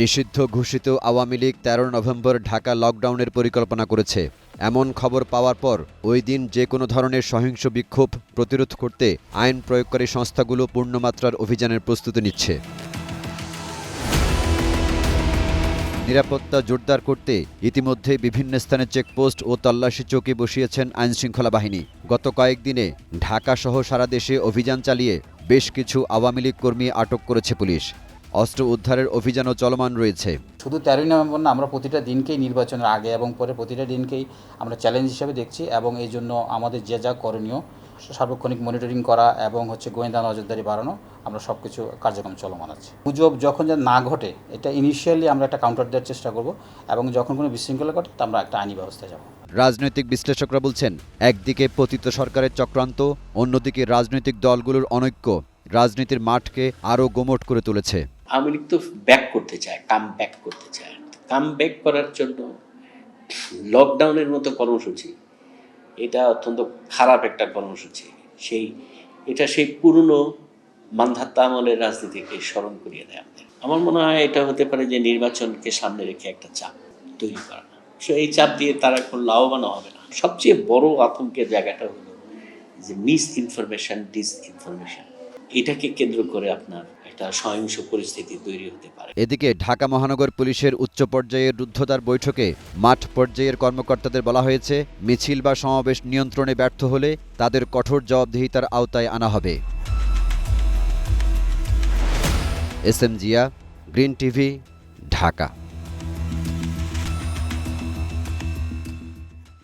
নিষিদ্ধ ঘোষিত আওয়ামী লীগ ১৩ নভেম্বর ঢাকা লকডাউনের পরিকল্পনা করেছে। এমন খবর পাওয়ার পর ওই দিন যে কোনো ধরনের সহিংস বিক্ষোভ প্রতিরোধ করতে আইন প্রয়োগকারী সংস্থাগুলো পূর্ণমাত্রার অভিযানের প্রস্তুতি নিচ্ছে। নিরাপত্তা জোরদার করতে ইতিমধ্যে বিভিন্ন স্থানে চেকপোস্ট ও তল্লাশি চৌকি বসিয়েছেন আইনশৃঙ্খলা বাহিনী। গত কয়েকদিনে ঢাকাসহ সারা দেশে অভিযান চালিয়ে বেশ কিছু আওয়ামী লীগ কর্মী আটক করেছে পুলিশ। অস্ত্র উদ্ধারের অভিযানও চলমান রয়েছে। শুধু ১৩ই নভেম্বর না, আমরা প্রতিটা দিনকেই নির্বাচনের আগে এবং পরে প্রতিটা দিনকেই আমরা চ্যালেঞ্জ হিসেবে দেখছি এবং এই জন্য আমাদের যে যা করণীয় সার্বক্ষণিক মনিটরিং করা এবং গোয়েন্দা নজরদারি বাড়ানো, আমরা সব কিছু কার্যক্রম চলমান আছে। গুজব যখন যা না ঘটে, এটা ইনিশিয়ালি আমরা একটা কাউন্টার দেওয়ার চেষ্টা করব এবং যখন কোনো বিশৃঙ্খলা ঘটে আমরা একটা আইনি ব্যবস্থায় যাব। রাজনৈতিক বিশ্লেষকরা বলছেন, একদিকে পতিত সরকারের চক্রান্ত, অন্যদিকে রাজনৈতিক দলগুলোর অনৈক্য রাজনীতির মাঠকে আরও গোমট করে তুলেছে। আওয়ামী লীগ তো ব্যাক করতে চায়, কাম ব্যাক করতে চায়। কাম ব্যাক করার জন্য লকডাউনের মতো কর্মসূচি এটা অত্যন্ত খারাপ একটা কর্মসূচি। এটা সেই পুরনো মান্ধাত্তা আমলের রাজনীতিকে স্মরণ করিয়ে দেয় আমাদের। আমার মনে হয় এটা হতে পারে যে নির্বাচনকে সামনে রেখে একটা চাপ তৈরি করা। এই চাপ দিয়ে তারা এখন লাভবান হবে না। সবচেয়ে বড় আতঙ্কের জায়গাটা হলো যে মিস ইনফরমেশন, ডিসইনফরমেশন, এটাকে কেন্দ্র করে আপনার একটা সহিংস পরিস্থিতি তৈরি হতে পারে। এদিকে ঢাকা মহানগর পুলিশের উচ্চ পর্যায়ের রুদ্ধদ্বার বৈঠকে মাঠ পর্যায়ের কর্মকর্তাদের বলা হয়েছে, মিছিল বা সমাবেশ নিয়ন্ত্রণে ব্যর্থ হলে তাদের কঠোর জবাবদিহিতার আওতায় আনা হবে। S M Zia, Green TV, Dhaka.